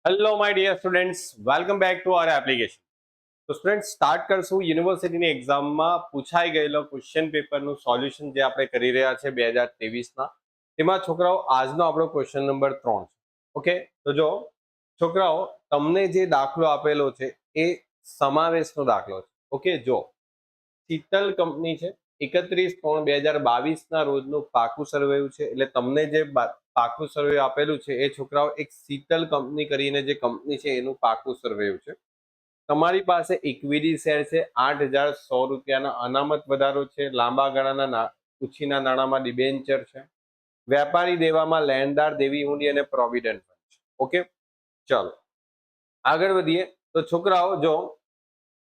Hello my dear students, welcome back to our application. તો student start કરશું યુનિવર્સિટીની એક્ઝામમાં પૂછાઈ ગયેલો ક્વેશ્ચન પેપરનું સોલ્યુશન જે આપણે કરી રહ્યા છે 2023ના. તેમાં છોકરાઓ આજનો આપણો ક્વેશ્ચન નંબર 3 છે. ઓકે, તો જો છોકરાઓ તમને જે દાખલો આપેલો છે એ સમાવેશનો દાખલો છે. ઓકે, જો શીતલ કંપની છે 31/3/2022ના રોજનું પાકું સર્વેયું છે. એટલે તમને જે પાકું સર્વે આપેલું છે એ છોકરાઓ એક શીતલ કંપની કરીને જે કંપની છે એનું પાકું સર્વેયું છે. તમારી પાસે ઇક્વિટી શેર છે 8,100 રૂપિયાના અનામત વધારો છે. લાંબા ગાળાના ઉછીના નાણાંમાં ડિબેન્ચર છે. વેપારી દેવામાં લેણદાર, દેવી હુંડી અને પ્રોવિડન્ટ ફંડ છે. ઓકે, ચલો આગળ વધીએ. તો છોકરાઓ જો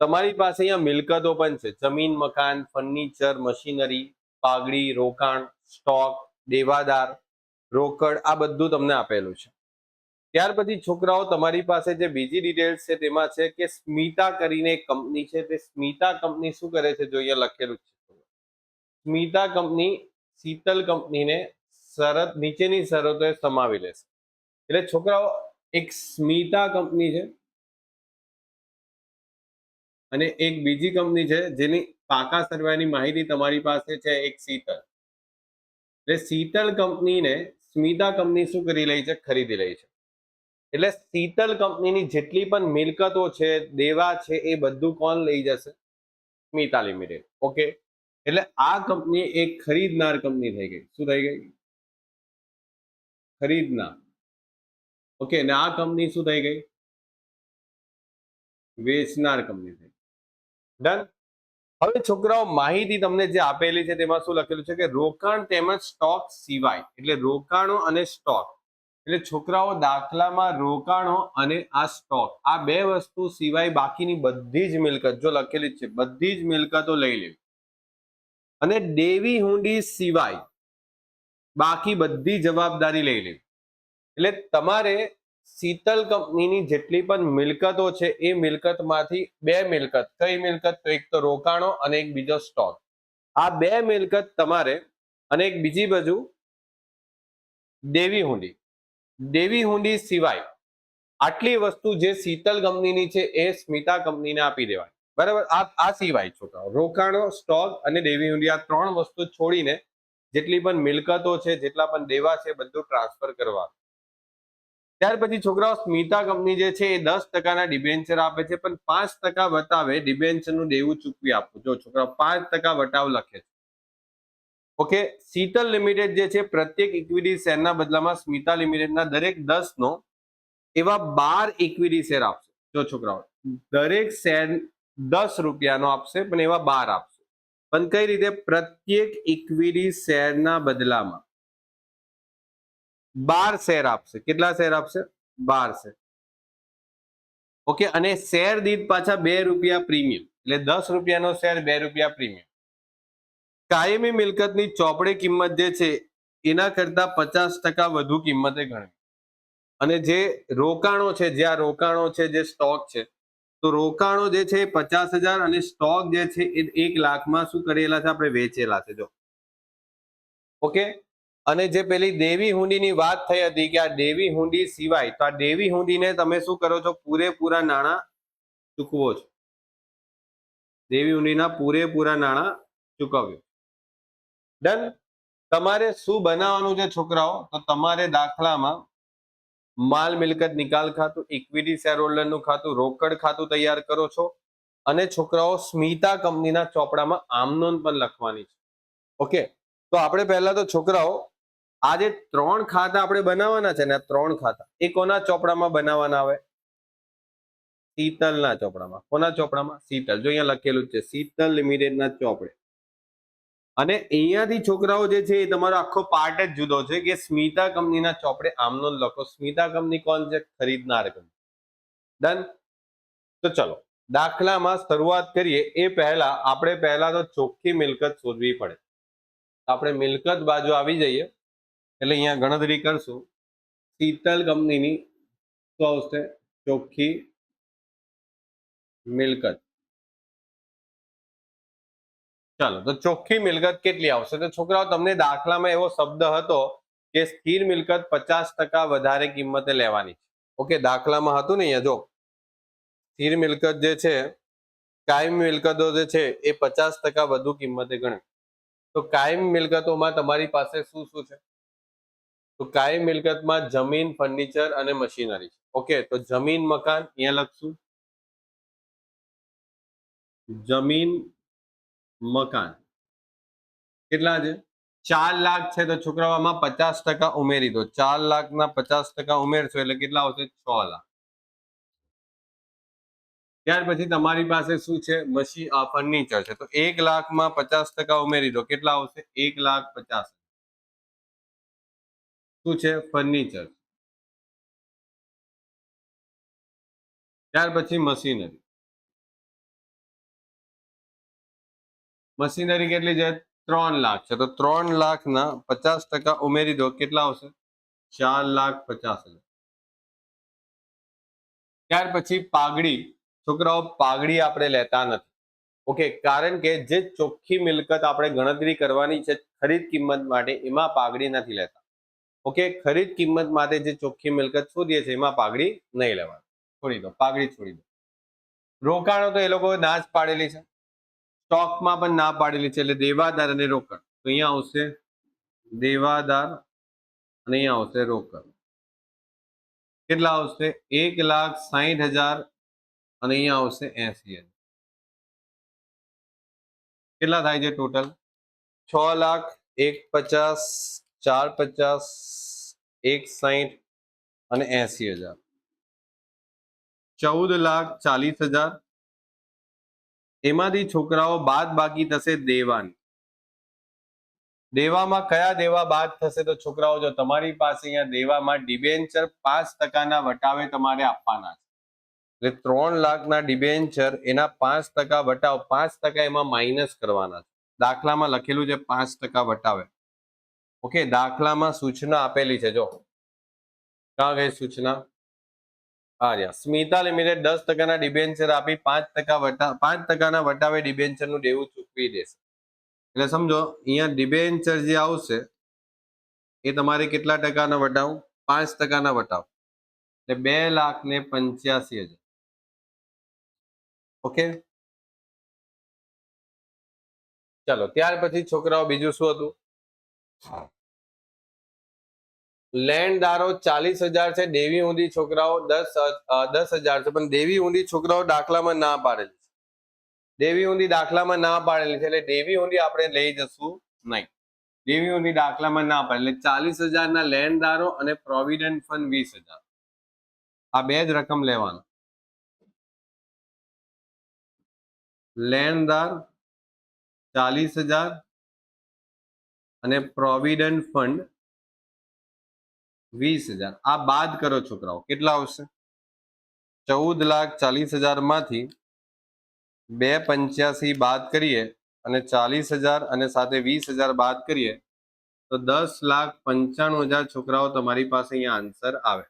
તમારી પાસે અહીંયા મિલકતો પણ છે, જમીન, મકાન, ફર્નિચર, મશીનરી, પાઘડી, રોકાણ, સ્ટોક, દેવાદાર, રોકડ, આ બધું તમને આપેલું છે. ત્યાર પછી છોકરાઓ તમારી પાસે જે બીજી ડિટેલ્સ છે તેમાં છે કે સ્મિતા કરીને એક કંપની છે. તે સ્મિતા કંપની શું કરે છે, જો અહીંયા લખેલું છે. સ્મિતા કંપની શીતલ કંપનીને નીચેની શરતોએ સમાવી લેશે. એટલે છોકરાઓ એક સ્મિતા કંપની છે અને એક બીજી કંપની છે જેની પાકા સર્વેની માહિતી તમારી પાસે છે, એક શીતલ. એટલે શીતલ કંપનીને સ્મિતા કંપની શું કરી રહી છે, ખરીદી રહી છે. એટલે શીતલ કંપનીની જેટલી પણ મિલકતો છે, દેવા છે, એ બધું કોણ લઈ જશે? સ્મિતા લિમિટેડ. ઓકે, એટલે આ કંપની એક ખરીદનાર કંપની થઈ ગઈ. શું થઈ ગઈ? ખરીદનાર. ઓકે, અને આ કંપની શું થઈ ગઈ? વેચનાર કંપની થઈ. ડન. હવે છોકરાઓ માહિતી તમને જે આપેલી છે તેમાં શું લખેલું છે કે રોકાણ તેમજ સ્ટોક સિવાય. એટલે રોકાણો અને સ્ટોક, એટલે છોકરાઓ દાખલામાં રોકાણો અને આ સ્ટોક, આ બે વસ્તુ સિવાય બાકીની બધી જ મિલકત જો લખેલી છે બધી જ મિલકતો લઈ લેવી. અને દેવી હુંડી સિવાય બાકી બધી જવાબદારી લઈ લેવી. એટલે તમારે શીતલ કંપનીની જેટલી પણ મિલકતો છે એ મિલકતમાંથી બે મિલકત, કઈ મિલકત? તો એક તો રોકાણો અને એક બીજો સ્ટોક. આ બે મિલકત તમારે, અને એક બીજી બાજુ દેવી હુંડી. દેવી હુંડી સિવાય આટલી વસ્તુ જે શીતલ કંપનીની છે એ સ્મિતા કંપનીને આપી દેવાય. બરાબર, આ સિવાય છોકરાઓ રોકાણો, સ્ટોક અને દેવી હુંડી, આ ત્રણ વસ્તુ છોડીને જેટલી પણ મિલકતો છે, જેટલા પણ દેવા છે, બધું ટ્રાન્સફર કરવા. ત્યાર પછી છોકરાઓ સ્મિતા કંપની જે છે એ 10% ડિબેન્ચર આપે છે, પણ 5% વટાવે ડિબેન્ચરનું દેવું ચૂકવી આપવું. જો છોકરાઓ 5% વટાવ લખે છે. ઓકે, શીતલ લિમિટેડ જે છે પ્રત્યેક ઇક્વિટી શેરના બદલામાં સ્મિતા લિમિટેડના દરેક 10 નો એવા 12 ઇક્વિટી શેર આપશે. જો છોકરાઓ દરેક શેર 10 રૂપિયાનો આપશે, પણ એવા 12 આપશે. પણ કઈ રીતે? પ્રત્યેક ઇક્વિટી શેરના બદલામાં 12 શેર આપશે. કેટલા શેર આપશે? 12 શેર. ઓકે, અને શેર દીઠ પાછા 2 રૂપિયા પ્રીમિયમ. એટલે 10 રૂપિયાનો શેર, 2 રૂપિયા પ્રીમિયમ. કાયમી મિલકતની ચોપડે કિંમત જે છે એના કરતા 50% વધુ કિંમતે ગણવી. અને જે રોકાણો છે, જ્યાં રોકાણો છે, જે સ્ટોક છે, તો રોકાણો જે છે 50,000 અને સ્ટોક જે છે એ 1 લાખમાં શું કરેલા છે? આપણે વેચેલા છે. જો ઓકે, અને જે પેલી દેવી હુંડીની વાત થઈ હતી કે આ દેવી હુંડી સિવાય, તો આ દેવી હુંડીને તમે શું કરો છો? પૂરેપૂરા નાણાં ચૂકવો છો. દેવી હુંડીના પૂરેપૂરા નાણાં ચૂકવ્યો. ડન. તમારે શું બનાવવાનું છે છોકરાઓ? તો તમારે દાખલામાં માલ મિલકત નિકાલ ખાતું, ઇક્વિટી શેર હોલ્ડરનું ખાતું, રોકડ ખાતું તૈયાર કરો છો. અને છોકરાઓ સ્મિતા કંપનીના ચોપડામાં આમનોંધ પણ લખવાની છે. ઓકે, તો આપણે પહેલા તો છોકરાઓ આ જે 3 ખાતા આપણે બનાવવાના છે ને, આ 3 ખાતા એ કોના ચોપડામાં બનાવવાના આવે? શીતલના ચોપડામાં. કોના ચોપડામાં? શીતલ. જો અહીંયા લખેલું છે શીતલ લિમિટેડના ચોપડે. અને અહીંયાથી છોકરાઓ જે છે એ તમારો આખો પાર્ટ જ જુદો છે કે સ્મિતા કંપનીના ચોપડે આમનોંધ લખો. સ્મિતા કંપની કોણ છે? ખરીદનાર કંપની. ડન. તો ચલો દાખલામાં શરૂઆત કરીએ એ પહેલા આપણે તો ચોખ્ખી મિલકત શોધવી પડે. આપણે મિલકત બાજુ આવી જઈએ. એટલે અહીંયા ગણતરી કરશું. શીતલ કંપનીની શું આવશે? ચોખ્ખી મિલકત. ચાલો, તો ચોખ્ખી મિલકત કેટલી આવશે? તો છોકરાઓ તમને દાખલામાં એવો શબ્દ હતો કે સ્થિર મિલકત 50% વધારે કિંમતે લેવાની છે. ઓકે, દાખલામાં હતું ને અહીંયા જો સ્થિર મિલકત જે છે, કાયમી મિલકતો જે છે એ 50% વધુ કિંમતે ગણે. તો કાયમી મિલકતોમાં તમારી પાસે શું શું છે? તો કાયમી મિલકતમાં જમીન, ફર્નિચર અને મશીનરી છે. ઓકે, તો જમીન, મકાન અહીંયા લખશું, જમીન, મકાન કેટલા છે? 4 લાખ છે. તો છોકરાઓ આમાં 50% ઉમેરી દો. 4 લાખના 50% ઉમેરશો એટલે કેટલા આવશે? 6 લાખ. ત્યાર પછી તમારી પાસે શું છે? ફર્નિચર છે. તો 1 લાખમાં 50% ઉમેરી દો. કેટલા આવશે? 1,50,000. શું છે? ફર્નિચર. ત્યાર પછી મશીનરી. મશીનરી કેટલી છે? 3 લાખ છે. તો 3 લાખના 50% ઉમેરી દો. કેટલા આવશે? 4,50,000. ત્યાર પછી પાઘડી. છોકરાઓ પાઘડી આપણે લેતા નથી. ઓકે, કારણ કે જે ચોખ્ખી મિલકત આપણે ગણતરી કરવાની છે ખરીદ કિંમત માટે, એમાં પાઘડી નથી લેતા. ઓકે, ખરીદ કિંમત માટે જે ચોખ્ખી મિલકત શોધીએ છીએ એમાં પાઘડી નહીં લેવાની. છોડી દો, પાઘડી છોડી દો. રોકાણો તો એ લોકો ના જ પાડેલી છે, સ્ટોકમાં પણ ના પાડેલી છે, એટલે દેવાદાર અને રોકડ. તો અહીંયા આવશે દેવાદાર અને અહીંયા આવશે રોકડ. કેટલા આવશે? 1,60,000 અને અહીંયા આવશે 80,000. કેટલા થાય છે ટોટલ? 6 લાખ, 1,50,000, 4,50,000, 1,60,000 અને 80,000. 14,40,000. એમાંથી છોકરાઓ બાદ બાકી થશે દેવાની. દેવામાં કયા દેવા બાદ થશે? તો છોકરાઓ જો તમારી પાસે અહીંયા દેવામાં ડિબેન્ચર 5% વટાવે તમારે આપવાના છે. એટલે 3 લાખના ડિબેન્ચર, એના 5% વટાવ, 5% એમાં માઇનસ કરવાના છે. દાખલામાં લખેલું છે 5% વટાવે. ઓકે, દાખલામાં સૂચના આપેલી છે. જો ક્યાં ગઈ સૂચના? આ રહ્યા. સ્મિતા લિમિટેડ 10%ના ડિબેન્ચર આપી 5%ના વટાવે ડિબેન્ચરનું દેવું ચૂકવી દેશે. એટલે સમજો અહીંયા ડિબેન્ચર જે આવશે એ તમારે કેટલા ટકાના વટાવ? 5%ના વટાવ, એટલે 2,85,000. ઓકે, ચલો ત્યાર પછી છોકરાઓ બીજું શું હતું? લેણદારો 40,000 છે, દેવી ઊંધી છોકરાઓ 10,000 છે, પણ દેવી ઊંધી છોકરાઓ દાખલામાં ના પાડેલી છે. દેવી ઊંધી દાખલામાં ના પાડેલી છે, એટલે દેવી ઊંધી આપણે લઈ જશું નહીં. દેવી ઊંધી દાખલામાં ના પાડે, એટલે 40,000 ના લેણદારો અને પ્રોવિડન્ટ ફંડ 20,000. આ બે જ રકમ લેવાના. લેણદાર 40,000 અને પ્રોવિડન્ટ ફંડ 20,000. આ બાદ કરો છોકરાઓ, કેટલા આવશે? 14,40,000 માંથી 285 બાદ કરીએ અને 40,000 અને સાથે 20,000 બાદ કરીએ તો 10,95,000 છોકરાઓ તમારી પાસે અહીંયા આન્સર આવે.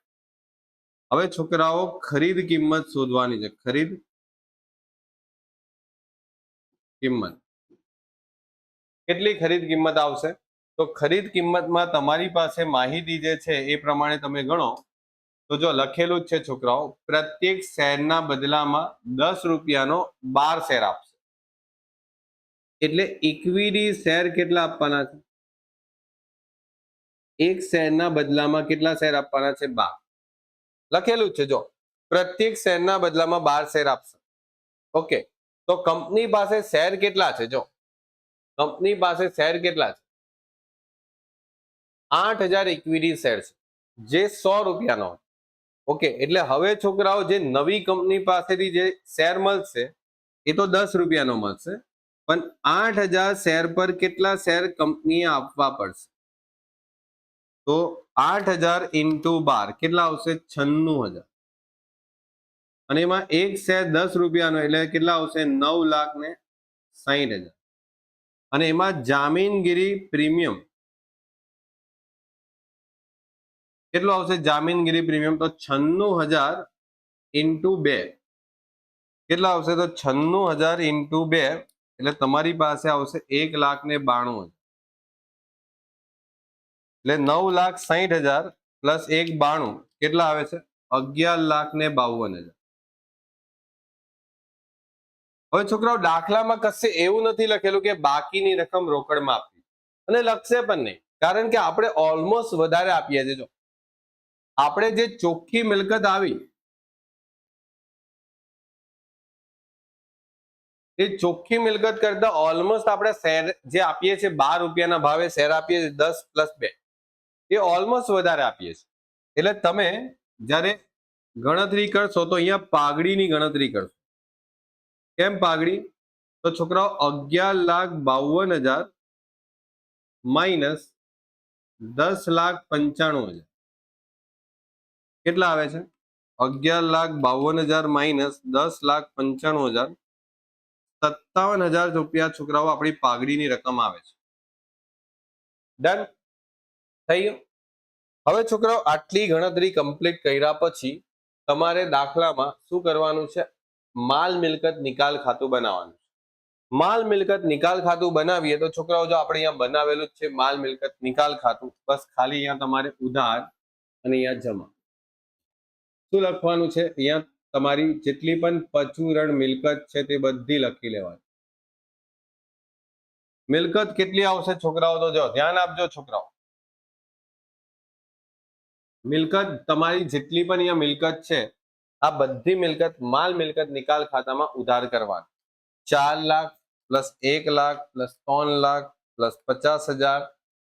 હવે છોકરાઓ ખરીદ કિંમત શોધવાની છે. ખરીદ કિંમત કેટલી ખરીદ કિંમત આવશે? તો ખરીદ કિંમતમાં તમારી પાસે માહિતી જે છે એ પ્રમાણે તમે ગણો. તો જો લખેલું જ છે છોકરાઓ, પ્રત્યેક શેરના બદલામાં 10 રૂપિયાનો 12 શેર આપશે. એટલે ઇક્વિટી શેર કેટલા આપવાના છે? એક શેરના બદલામાં કેટલા શેર આપવાના છે? 12. લખેલું જ છે જો, પ્રત્યેક શેરના બદલામાં 12 શેર આપશે. ઓકે, તો કંપની પાસે શેર કેટલા છે? જો કંપની પાસે શેર કેટલા છે? 8,000 ઇક્વિટી શેર છે, જે 100 રૂપિયાનો. ઓકે, એટલે હવે છોકરાઓ જે નવી કંપની પાસેથી જે શેર મળશે એ તો 10 રૂપિયાનો મળશે, પણ 8,000 શેર પર કેટલા શેર કંપનીએ આપવા પડશે? તો 8,000 × 12 કેટલા આવશે? 96,000. અને એમાં એક શેર 10 રૂપિયાનો એટલે કેટલા આવશે? 9,60,000. અને એમાં જામીનગીરી પ્રીમિયમ કેટલો આવશે? જામીનગીરી પ્રીમિયમ તો 96,000 × 2 કેટલા આવશે? તો 96,000 × 2 એટલે તમારી પાસે આવશે 1,92,000. એટલે 9,60,000 પ્લસ 1,92 કેટલા આવે છે? 11,52,000. હવે છોકરાઓ દાખલામાં કશે એવું નથી લખેલું કે બાકીની રકમ રોકડમાં આપવી, અને લખશે પણ નહીં, કારણ કે આપણે ઓલમોસ્ટ વધારે આપીએ છીએ. જો આપણે જે ચોખ્ખી મિલકત આવી એ ચોખ્ખી મિલકત કરતા ઓલમોસ્ટ આપણે શેર જે આપીએ છીએ 12 રૂપિયાના ભાવે શેર આપીએ છીએ 10 + 2, એ ઓલમોસ્ટ વધારે આપીએ છીએ. એટલે તમે જ્યારે ગણતરી કરશો તો અહીંયા પાઘડીની ગણતરી કરશો. કેમ પાઘડી? તો છોકરાઓ 11,52,000 માઇનસ 10,95,000 કેટલા આવે છે? 11,52,000 માઇનસ 10,95,000, 57,000 રૂપિયા છોકરાઓ આપણી પાઘડીની રકમ આવે છે. ડન થઈ ગયું. હવે છોકરાઓ આટલી ગણતરી કમ્પ્લીટ કર્યા પછી તમારે દાખલામાં શું કરવાનું છે? માલ મિલકત નિકાલ ખાતું બનાવવાનું છે. માલ મિલકત નિકાલ ખાતું બનાવીએ તો છોકરાઓ જો આપણે અહીંયા બનાવેલું જ છે માલ મિલકત નિકાલ ખાતું, બસ ખાલી અહીંયા તમારે ઉધાર અને અહીંયા જમા. શું લખવાનું છે? અહીંયા તમારી જેટલી પણ પરચુરણ મિલકત છે તે બધી લખી લેવાની. મિલકત કેટલી આવશે છોકરાઓ? તો જો ધ્યાન આપજો છોકરાઓ, મિલકત તમારી જેટલી પણ અહીંયા મિલકત છે આ બધી મિલકત માલ મિલકત નિકાલ ખાતામાં ઉધાર કરવાની. 4 lakh plus 1 lakh plus 3 lakh plus 50,000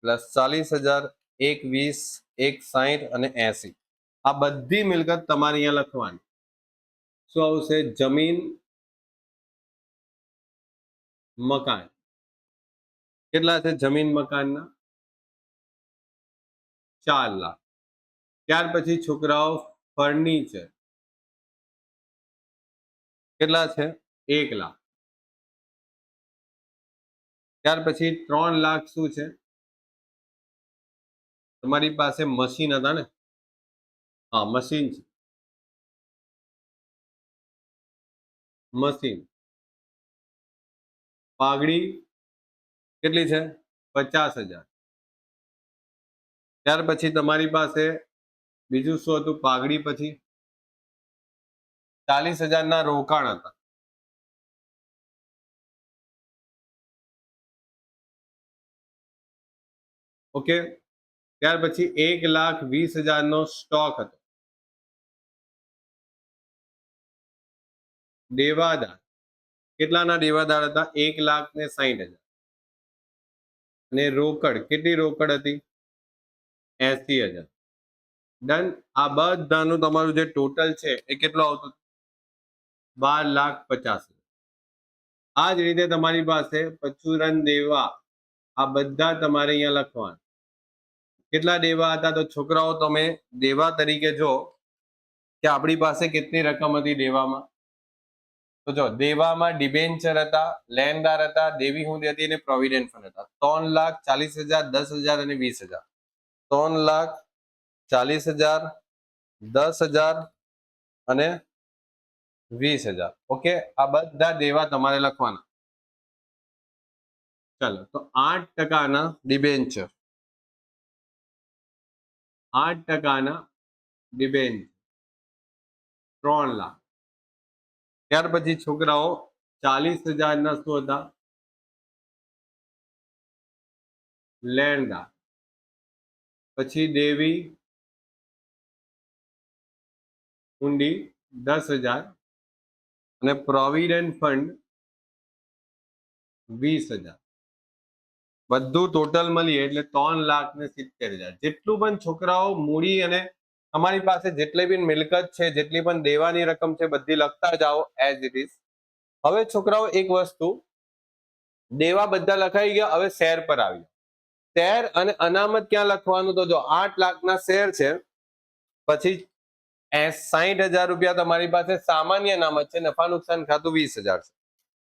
plus 40,000, 1 20, 1 60 અને 80, આ બધી મિલકત તમારે અહીંયા લખવાની. શું આવશે? જમીન મકાન. કેટલા છે જમીન મકાનના? 4 લાખ. ત્યાર પછી છોકરાઓ ફર્નિચર કેટલા છે? 1 લાખ. ત્યાર પછી 3 લાખ શું છે? તમારી પાસે મશીન હતા ને? હા, મશીન છે. મશીન. પાઘડી કેટલી છે? 50,000. ત્યાર પછી તમારી પાસે બીજું શું હતું? પાઘડી પછી 40,000 ના રોકાણ હતા. ઓકે. ત્યાર પછી 1,20,000 નો સ્ટોક હતો. દેવાદાર કેટલાના દેવાદાર હતા? 1,60,000. અને રોકડ કેટલી રોકડ હતી? 80,000. ડન. આ બધાનું તમારું જે ટોટલ છે એ કેટલું આવતું? 12,50,000. આ જ રીતે તમારી પાસે પરચુરણ દેવા આ બધા તમારે અહીંયા લખવાના. કેટલા દેવા હતા? તો છોકરાઓ તમે દેવા તરીકે જો કે આપણી પાસે કેટલી રકમ હતી દેવામાં? તો જો દેવામાં ડિબેન્ચર હતા, લેણદાર હતા, દેવી હુંડી હતી અને પ્રોવિડન્ટ ફંડ હતા. 3,40,000, 10,000 અને 20,000. 3,40,000, 10,000 અને 20,000. ઓકે, આ બધા દેવા તમારે લખવાના. ચાલો, તો 8% ડિબેન્ચર, 8% ડિબેન્ચર 3 લાખ. ત્યાર પછી છોકરાઓ 40,000 ના શું હતા? લેણદાર. પછી દેવી હુંડી 10,000 અને પ્રોવિડન્ટ ફંડ 20,000. બધું ટોટલ મળીએ એટલે 3,70,000. જેટલું પણ છોકરાઓ મૂડી અને તમારી પાસે જેટલી પણ મિલકત છે, જેટલી પણ દેવાની રકમ છે, બધી લખતા જાઓ એઝ ઇટ ઇઝ. હવે છોકરાઓ એક વસ્તુ, દેવા બધા લખાઈ ગયા, હવે શેર પર આવી. શેર અને અનામત ક્યાં લખવાનું? તો જો 8 લાખના શેર છે, પછી 60,000 રૂપિયા તમારી પાસે સામાન્ય અનામત છે, નફા નુકસાન ખાતું 20,000 છે.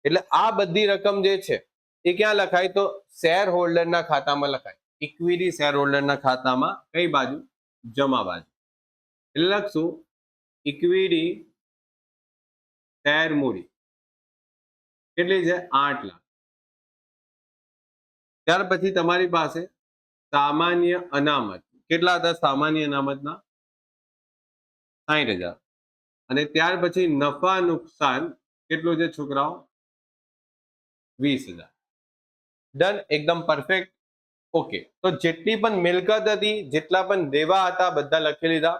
એટલે આ બધી રકમ જે છે એ ક્યાં લખાય? તો શેર હોલ્ડરના ખાતામાં લખાય. ઇક્વિટી શેર હોલ્ડરના ખાતામાં. કઈ બાજુ? જમા બાજુ. એટલે લખશું ઇક્વિટી શેર મૂડી કેટલી છે? 8 લાખ. ત્યાર પછી તમારી પાસે સામાન્ય અનામત કેટલા હતા? સામાન્ય અનામતના 60,000 અને ત્યાર પછી નફા નુકસાન કેટલું છે છોકરાઓ 20,000. ડન, એકદમ પરફેક્ટ. ઓકે, તો જેટલી પણ મિલકત હતી, જેટલા પણ દેવા હતા બધા લખી લીધા,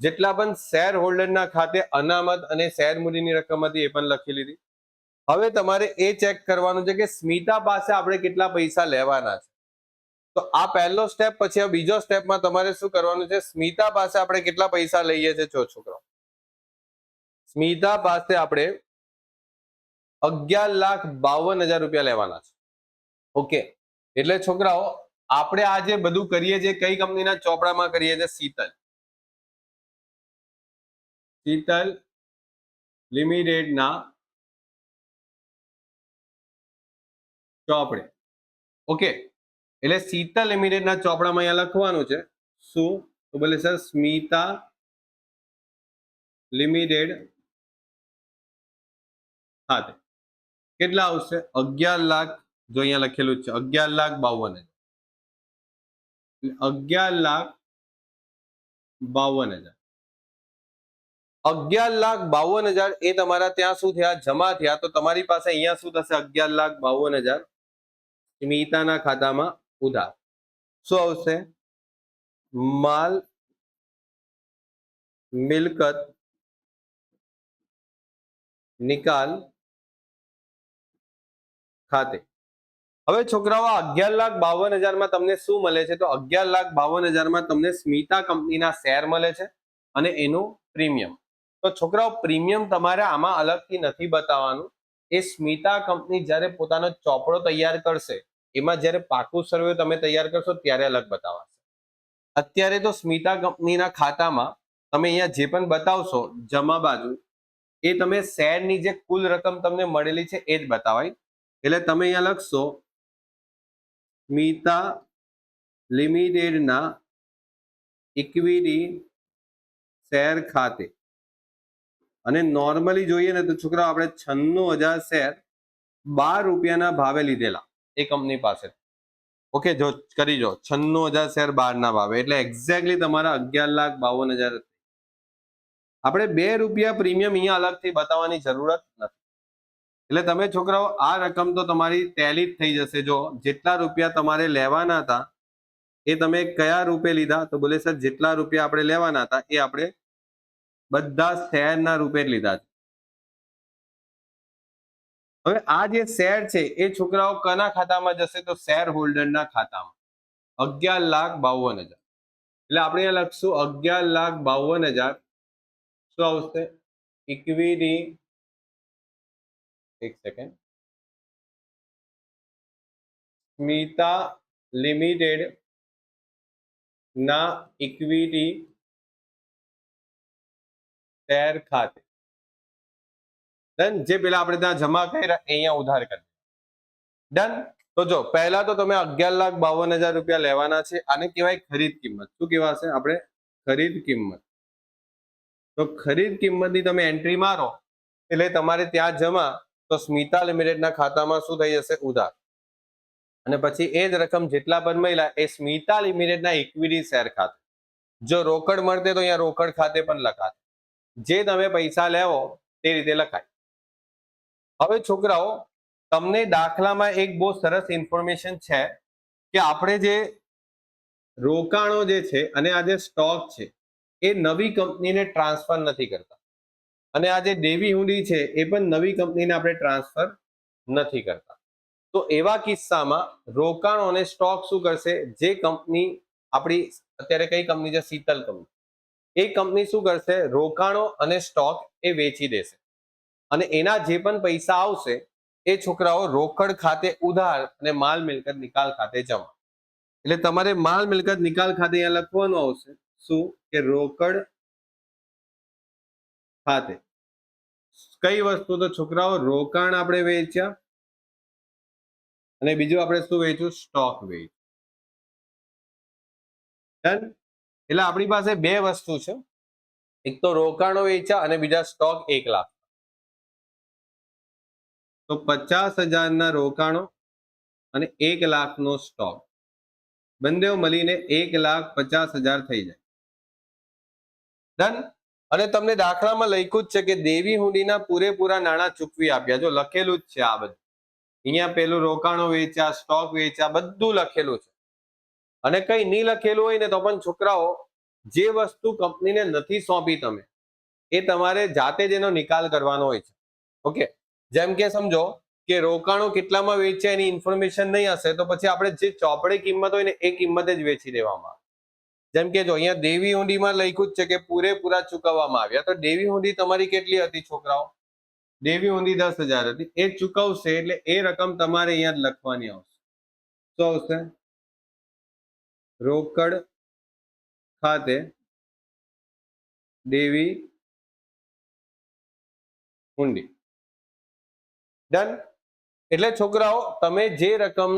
જેટલા પણ શેર હોલ્ડરના ખાતે અનામત અને શેર મૂડીની રકમ હતી એ પણ લખી લીધી. હવે તમારે એ ચેક કરવાનું છે કે સ્મિતા પાસે આપણે કેટલા પૈસા લેવાના છે. તો આ પહેલો સ્ટેપ. પછી બીજો સ્ટેપમાં તમારે શું કરવાનું છે, સ્મિતા પાસે આપણે કેટલા પૈસા લઈએ છીએ છોકરાઓ. સ્મિતા પાસે આપણે 11,52,000 રૂપિયા લેવાના છે. ઓકે, એટલે છોકરાઓ આપણે આ જે બધું કરીએ છીએ કઈ કંપનીના ચોપડામાં કરીએ છીએ, શીતલ લિમિટેડના ચોપડે. ઓકે, એટલે શીતલ લિમિટેડના ચોપડામાં અહીંયા લખવાનું છે શું, તો બોલે સર સ્મિતા લિમિટેડ ખાતે કેટલા આવશે 11 લાખ. જો અહીંયા લખેલું છે 11,52,000. 11,52,000. 11,52,000 એ તમારા ત્યાં શું થયા, જમા થયા. તો તમારી પાસે અહીંયા શું થશે, 11,52,000 સ્મિતાના ખાતામાં ઉધાર. શું આવશે, માલ મિલકત નિકાલ ખાતે. હવે છોકરાઓ 11,52,000 માં તમને શું મળે છે, તો 11,52,000 માં તમને સ્મિતા કંપનીના શેર મળે છે અને એનું પ્રીમિયમ. તો છોકરાઓ પ્રીમિયમ તમારે આમાં અલગથી નથી બતાવવાનું. એ સ્મિતા કંપની જ્યારે પોતાનો ચોપડો તૈયાર કરશે, એમાં જ્યારે પાકું સર્વે તમે તૈયાર કરશો ત્યારે અલગ બતાવશે. અત્યારે તો સ્મિતા કંપનીના ખાતામાં તમે અહીંયા જે પણ બતાવશો જમા બાજુ, એ તમે શેરની જે કુલ રકમ તમને મળેલી છે એ જ બતાવાય. એટલે તમે અહીંયા લખશો સ્મિતા લિમિટેડના ઇક્વિટી શેર ખાતે. અને નોર્મલી જોઈએ ને તો છોકરા આપણે 96,000 શેર 12 રૂપિયાના ભાવે લીધેલા એ કંપની પાસે. ઓકે, જો કરી જો 96,000 શેર 12 ના ભાવે, એટલે એક્ઝેક્ટલી તમારા 11,52,000. આપણે 2 રૂપિયા પ્રીમિયમ અહીંયા અલગથી બતાવવાની જરૂરત નથી. એટલે તમે છોકરાઓ આ રકમ તો તમારી ટેલી થઈ જશે. જો જેટલા રૂપિયા તમારે લેવાના હતા એ તમે કયા રૂપે લીધા, તો બોલે સર જેટલા રૂપિયા આપણે લેવાના હતા એ આપણે બધા શેરના રૂપે જ લીધા છે. હવે આ જે શેર છે એ છોકરાઓ કના ખાતામાં જશે, તો શેર હોલ્ડરના ખાતામાં 11,52,000. એટલે આપણે અહીંયા લખશું 11,52,000 શું આવશે, ઇક્વિટી. એક સેકન્ડ, સ્મિતા લિમિટેડ ના ઇક્વિટી શેર ખાતે. ડન, જે પેલા આપણે ત્યાં જમા કર્યા અહીંયા ઉધાર કરી. ડન. તો જો પહેલા તો તમે 11,52,000 રૂપિયા લેવાના છે. આને કહેવાય ખરીદ કિંમત. શું કહેવાશે, આપણે ખરીદ કિંમત. તો ખરીદ કિંમતની તમે એન્ટ્રી મારો એટલે તમારે ત્યાં જમા, તો સ્મિતા લિમિટેડના ખાતામાં શું થઈ જશે, ઉધાર. અને પછી એ જ રકમ જેટલા પણ મળ્યા એ સ્મિતા લિમિટેડના ઇક્વિટી શેર ખાતે. જો રોકડ મળતે તો અહીંયા રોકડ ખાતે પણ લખાશે. જે તમે પૈસા લેવો તે રીતે લખાય. હવે છોકરાઓ તમને દાખલામાં એક બહુ સરસ ઇન્ફોર્મેશન છે કે આપણે જે રોકાણો જે છે અને આ જે સ્ટોક છે એ નવી કંપનીને ટ્રાન્સફર નથી કરતા. અને આ જે દેવી હુંડી છે એ પણ નવી કંપનીને આપણે ટ્રાન્સફર નથી કરતા. તો એવા કિસ્સામાં રોકાણો અને સ્ટોક શું કરશે, જે કંપની આપણી અત્યારે કઈ કંપની છે, શીતલ કંપની, એ કંપની શું કરશે, રોકાણો અને સ્ટોક એ વેચી દેશે. અને એના જે પણ પૈસા આવશે એ છોકરાઓ રોકડ ખાતે ઉધાર અને માલ મિલકત નિકાલ ખાતે જમા. એટલે તમારે માલ મિલકત નિકાલ ખાતે અહીંયા લખવાનું આવશે શું, કે રોકડ ખાતે કઈ વસ્તુ, તો છોકરાઓ રોકાણ આપણે વેચ્યા અને બીજું આપણે શું વેચ્યું, સ્ટોક વેચ્યું. ડન. એટલે આપણી પાસે બે વસ્તુ છે, એક તો રોકાણો વેચ્યા અને બીજા સ્ટોક 1 લાખ. તો 50,000 રોકાણો અને 1 લાખનો સ્ટોક, બંને મળીને 1,50,000 થઈ જાય. ડન. અને તમને દાખલામાં લખ્યું જ છે કે દેવી હુંડીના પૂરેપૂરા નાણાં ચૂકવી આપ્યા. જો લખેલું જ છે આ બધું. અહીંયા પેલું રોકાણો વેચ્યા, સ્ટોક વેચ્યા, બધું લખેલું છે. અને કઈ નહીં લખેલું હોય ને તો પણ છોકરાઓ જે વસ્તુ કંપનીને નથી સોંપી તમે એ તમારે જાતે જ એનો નિકાલ કરવાનો હોય છે. ઓકે, જેમ કે સમજો કે રોકાણો કેટલામાં વેચ્યા એની ઇન્ફોર્મેશન નહીં હશે તો પછી આપણે જે ચોપડે કિંમત હોય ને એ કિંમતે જ વેચી દેવામાં આવે. જેમ કે જો અહીંયા દેવી હુંડીમાં લખ્યું જ છે કે પૂરેપૂરા ચૂકવવામાં આવ્યા, તો દેવી હુંડી તમારી કેટલી હતી છોકરાઓ? દેવી હુંડી 10,000 હતી. એ ચૂકવશે એટલે એ રકમ તમારે અહીંયા જ લખવાની આવશે. શું આવશે? રોકડ ખાતે દેવી હુંડી. ડન. એટલે છોકરાઓ તમે જે રકમ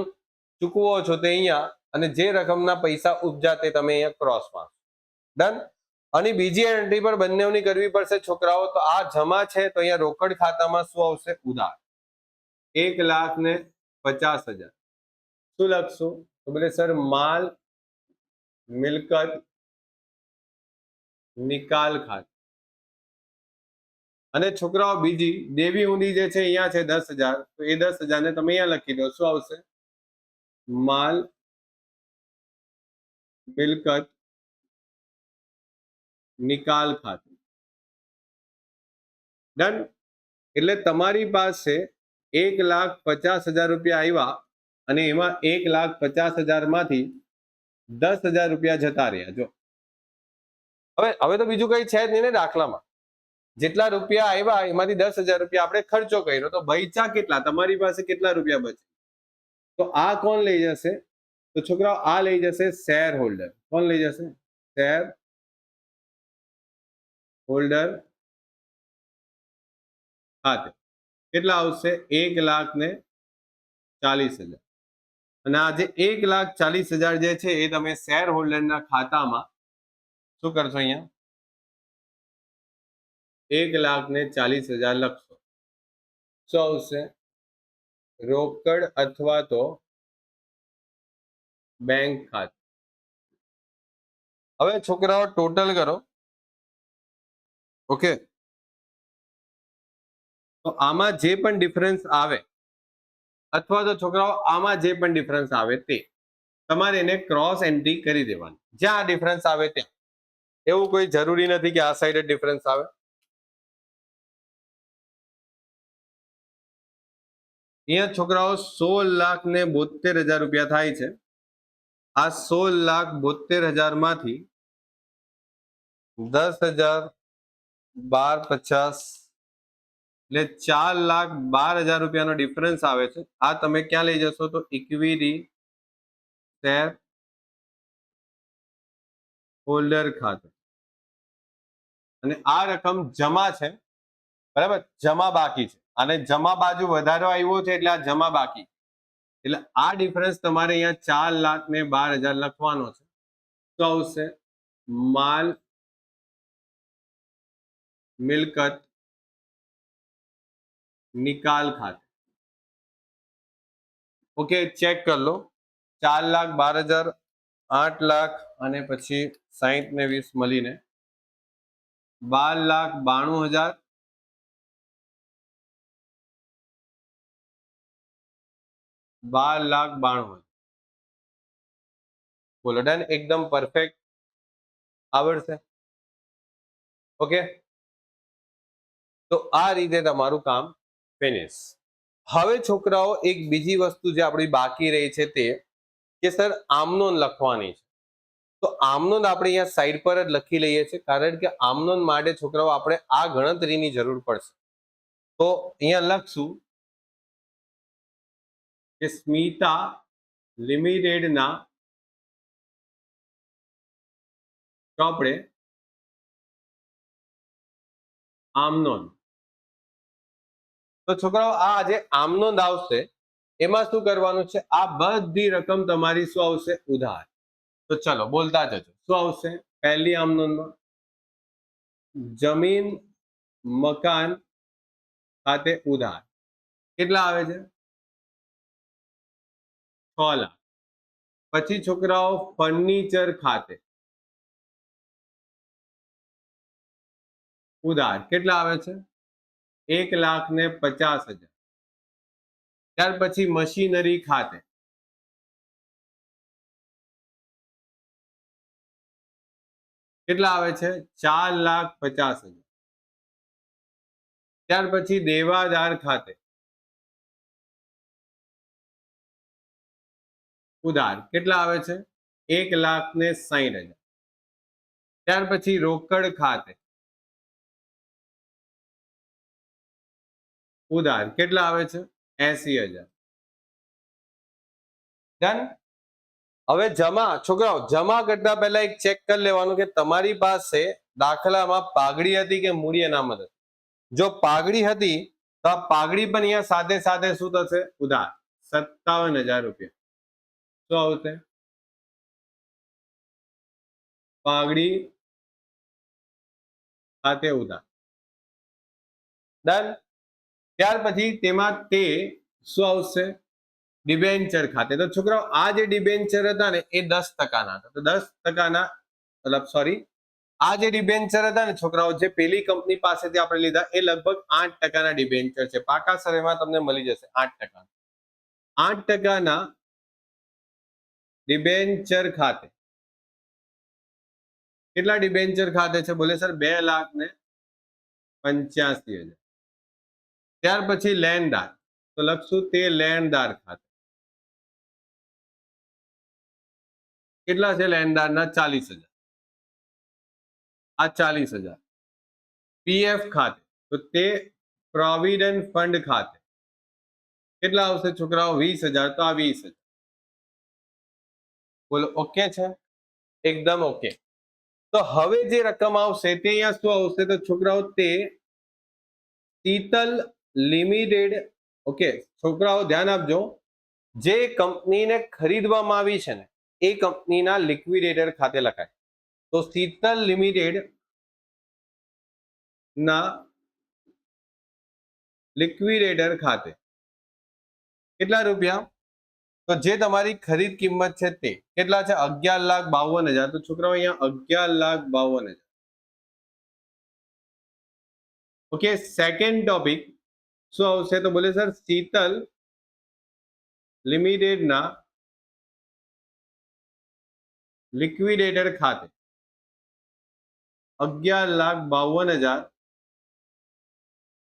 ચૂકવો છો તે અહીંયા અને જે રકમના પૈસા ઉપજા તે તમે અહીંયા ક્રોસમાં. ડન. અને બીજી એન્ટ્રી પર બંનેની કરવી પડશે છોકરાઓ. તો આ જમા છે તો અહીંયા રોકડ ખાતામાં શું આવશે? ઉધાર. 1,50,000. શું લખશું? તો બોલે સર માલ મિલકત નિકાલ ખાતે. અને છોકરાઓ બીજી દેવી હુંડી જે છે અહીંયા છે 10,000, તો એ 10,000 ને તમે અહીંયા લખી દો. શું આવશે? માલ મિલકત નિકાલ ખાતે. ડન. એટલે તમારી પાસે 1,50,000 રૂપિયા આવ્યા અને એમાં 1,50,000 માંથી 10,000 રૂપિયા જતા રહ્યા. જો હવે તો બીજું કઈ છે જ નહીં ને દાખલામાં. જેટલા રૂપિયા આવ્યા એમાંથી 10,000 રૂપિયા આપણે ખર્ચો કર્યો, તો બચ્યા કેટલા? તમારી પાસે કેટલા રૂપિયા બચે? તો આ કોણ લઈ જશે? તો છોકરાઓ આ લઈ જશે શેર હોલ્ડર. કોણ લઈ જશે? શેર હોલ્ડર ખાતે. કેટલા આવશે? 1,40,000. અને આ જે 1,40,000 જે છે એ તમે શેર હોલ્ડરના ખાતામાં શું કરશો? અહીંયા 1,40,000 લખશો. શું આવશે? રોકડ અથવા તો બેંક ખાતે. હવે છોકરાઓ ટોટલ કરો. ઓકે, તો આમાં જે પણ ડિફરન્સ આવે અથવા તો છોકરાઓ આમાં જે પણ ડિફરન્સ આવે તે તમારે એને ક્રોસ એન્ટ્રી કરી દેવાની. જ્યાં ડિફરન્સ આવે ત્યાં. એવું કોઈ જરૂરી નથી કે આ સાઈડ ડિફરન્સ આવે. અહીંયા છોકરાઓ 16,72,000 રૂપિયા થાય છે. આ 16,72,000 માંથી 10,000 12,50 એટલે 4,12,000 રૂપિયાનો ડિફરન્સ આવે છે. આ તમે ક્યાં લઈ જશો? તો ઇક્વિટી શેર હોલ્ડર ખાતે. અને આ રકમ જમા છે, બરાબર? જમા બાકી છે. અને જમા બાજુ વધારો આવ્યો છે એટલે આ જમા બાકી. એટલે આ ડિફરન્સ તમારે અહીંયા 4,12,000 લખવાનો છે. તો આવશે માલ મિલકત નિકાલ ખાતે. ઓકે, ચેક કરી લો. 4,12,000, 8,00,000 અને પછી 60 ને 20 મળીને 12,92,000. 12,92,000. બોલો ડન. એકદમ પરફેક્ટ આવડશે. ઓકે, તો આ રીતે તમારું કામ ફિનિશ. હવે છોકરાઓ એક બીજી વસ્તુ જે આપણી બાકી રહી છે તે કે સર આમનોન લખવાની છે. તો આમનોન આપણે અહીંયા સાઈડ પર જ લખી લઈએ છીએ, કારણ કે આમનોન માટે છોકરાઓ આપણે આ ગણતરીની જરૂર પડશે. તો અહીંયા લખશું કે સ્મિતા લિમિટેડના ચોપડે આમનોન. તો છોકરાઓ આ જે આમનોંધ આવશે એમાં શું કરવાનું છે? આ બધી રકમ તમારી શું આવશે? ઉધાર. તો ચલો બોલતા જજો. શું આવશે પહેલી આમનોંધમાં? જમીન મકાન ખાતે ઉધાર. કેટલા આવે છે? 6,00,000. પછી છોકરાઓ ફર્નિચર ખાતે ઉધાર કેટલા આવે છે? 1,50,000. ત્યાર પછી મશીનરી ખાતે કેટલા આવે છે? 4,50,000. ત્યાર પછી દેવાદાર ખાતે ઉધાર કેટલા આવે છે? 1,60,000. ત્યાર પછી રોકડ ખાતે ઉધાર કેટલા આવે છે? 80,000. ડન. હવે જમા છોકરાઓ જમા કરતા પહેલા એક ચેક કરી લેવાનું કે તમારી પાસે દાખલામાં પાઘડી હતી કે મૂડી અનામત હતી. જો પાઘડી હતી તો આ પાઘડી પણ અહીંયા સાથે સાથે શું થશે? ઉધાર 57,000 રૂપિયા. શું આવશે? પાઘડી સાથે ઉધાર. ડન. ત્યાર પછી તેમાં તે શું આવશે? ડિબેન્ચર ખાતે. તો છોકરાઓ આ જે ડિબેન્ચર હતા ને એ 10% હતા. તો 10%, મતલબ સોરી, આ જે ડિબેન્ચર હતા ને છોકરાઓ, જે પેલી કંપની પાસેથી આપણે લીધા એ લગભગ 8% ડિબેન્ચર છે. પાકા સર્વેમાં તમને મળી જશે 8%. 8% ડિબેન્ચર ખાતે કેટલા ડિબેન્ચર ખાતે છે? બોલે સર 2,85,000. ત્યાર પછી લેણદાર, તો લખશું તે લેણદાર ખાતે કેટલા છે? લેણદારના 40,000. આ 40,000. પીએફ ખાતે, તો તે પ્રોવિડન્ટ ફંડ ખાતે કેટલા આવશે છોકરાઓ? 20,000. તો આ 20,000. બોલો ઓકે છે? એકદમ ઓકે. તો હવે જે રકમ આવશે તે અહીંયા શું આવશે? તો છોકરાઓ તે શીતલ લિમિટેડ, ઓકે છોકરાઓ ધ્યાન આપજો, જે કંપનીને ખરીદવામાં આવી છે ને એ કંપનીના લિક્વિડેટર ખાતે લખાય. તો શીતલ લિમિટેડ ના લિક્વિડેટર ખાતે કેટલા રૂપિયા? તો જે તમારી ખરીદ કિંમત છે તે કેટલા છે? 11,52,000. તો છોકરાઓ અહીંયા 11,52,000. ઓકે. સેકન્ડ ટોપિક શું આવશે? તો બોલે સર શીતલ લિમિટેડના લિક્વિડેટર ખાતે 11,52,000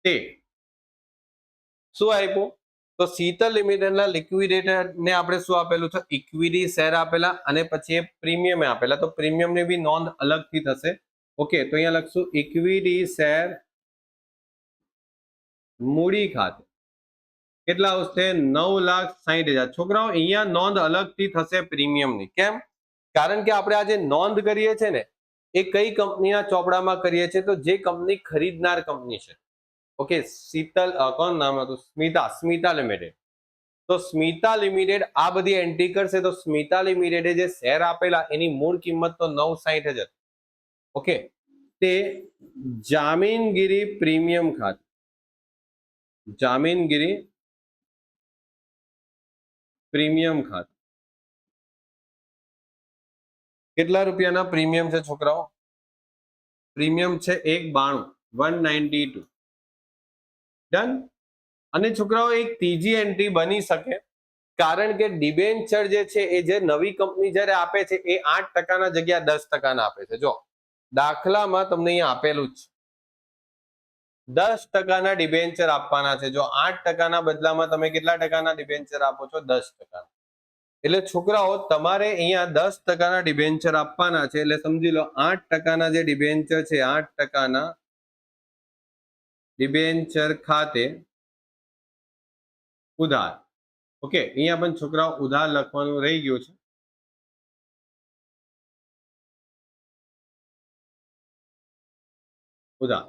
તે શું આપ્યું? તો શીતલ લિમિટેડના લિક્વિડેટરને આપણે શું આપેલું છે? ઇક્વિટી શેર આપેલા અને પછી પ્રીમિયમ આપેલા. તો પ્રીમિયમની બી નોંધ અલગથી થશે. ઓકે. તો અહીંયા લખશું ઇક્વિટી શેર મૂડી ખાતે કેટલા આવશે? 9,60,000. છોકરાઓ અહીંયા નોંધ અલગથી થશે પ્રીમિયમની. કેમ? કારણ કે આપણે આ જે નોંધ કરીએ છીએ ને એ કઈ કંપનીના ચોપડામાં કરીએ છીએ? તો જે કંપની ખરીદનાર કંપની છે. ઓકે. શીતલ, કોણ નામ હતું? સ્મિતા લિમિટેડ. તો સ્મિતા લિમિટેડ આ બધી એન્ટ્રી કરશે. તો સ્મિતા લિમિટેડે જે શેર આપેલા એની મૂળ કિંમત તો 9,60,000. ઓકે. તે જામીનગીરી પ્રીમિયમ ખાતે, જામીનગીરી પ્રીમિયમ ખાતે કેટલા રૂપિયાના પ્રીમિયમ છે છોકરાઓ? પ્રીમિયમ છે 192. ડન. અને છોકરાઓ એક ત્રીજી એન્ટ્રી બની શકે, કારણ કે ડિબેન્ચર જે છે એ જે નવી કંપની જ્યારે આપે છે એ 8%ના જગ્યા 10% આપે છે. જો દાખલામાં તમને અહીંયા આપેલું જ છે 10%ના ડિબેન્ચર આપવાના છે. જો 8%ના બદલામાં તમે કેટલા ટકાના ડિબેન્ચર આપો છો? 10%. એટલે છોકરાઓ તમારે અહીંયા 10%ના ડિબેન્ચર આપવાના છે. એટલે સમજી લો 8%ના જે ડિબેન્ચર છે 8%ના ડિબેન્ચર ખાતે ઉધાર. ઓકે. અહીંયા પણ છોકરાઓ ઉધાર લખવાનું રહી ગયું છે. ઉધાર.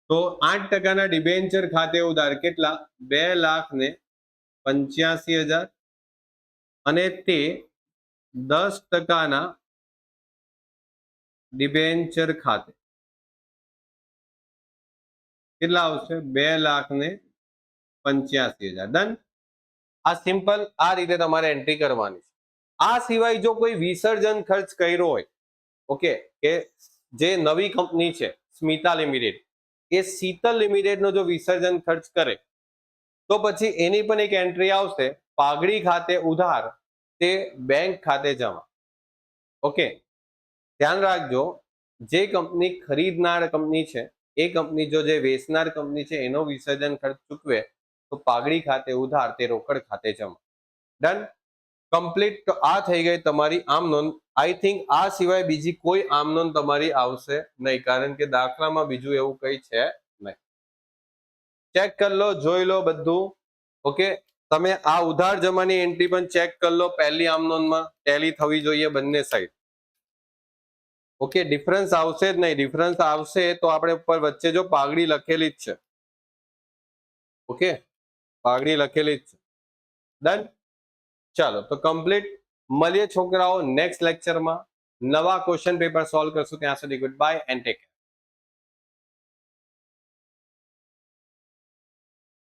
તો 8%ના ડિબેન્ચર ખાતે ઉધાર કેટલા? 2,85,000. અને તે 10%ના ડિબેન્ચર ખાતે કેટલા આવશે? 2,85,000. ડન. આ સિમ્પલ આ રીતે તમારે એન્ટ્રી કરવાની છે. આ સિવાય જો કોઈ વિસર્જન ખર્ચ કર્યો હોય, ઓકે, કે જે નવી કંપની છે સ્મિતા લિમિટેડ, એ શીતલ લિમિટેડ નો જો વિસર્જન ખર્ચ કરે તો પછી એની પણ એક એન્ટ્રી આવશે, પાઘડી ખાતે ઉધાર તે બેંક ખાતે જમા. ઓકે, ધ્યાન રાખજો, જે કંપની ખરીદનાર કંપની છે એ કંપની જો જે વેચનાર કંપની છે એનો વિસર્જન ખર્ચ ચૂકવે તો પાઘડી ખાતે ઉધાર તે રોકડ ખાતે જમા. Done, complete. તો આ થઈ ગઈ તમારી આમ નોંધ. આઈ થિંક આ સિવાય બીજી કોઈ આમ નોંધ તમારી આવશે નહીં, કારણ કે દાખલામાં બીજું એવું કઈ છે નહીં. ચેક કરી લો, જોઈ લો બધું. ઓકે, તમે આ ઉધાર જમાની એન્ટ્રી પણ ચેક કરી લો. પહેલી આમ નોંધમાં ટેલી થવી જોઈએ બંને સાઈડ. ઓકે, ડિફરન્સ આવશે જ નહીં. ડિફરન્સ આવશે તો આપણે ઉપર વચ્ચે જો પાઘડી લખેલી જ છે. ઓકે, પાઘડી લખેલી જ છે. ડન, ચાલો તો કમ્પ્લીટ. મળીએ છોકરાઓ નેક્સ્ટ લેક્ચરમાં, નવા ક્વેશ્ચન પેપર સોલ્વ કરશું. ત્યાં સુધી good bye and take care.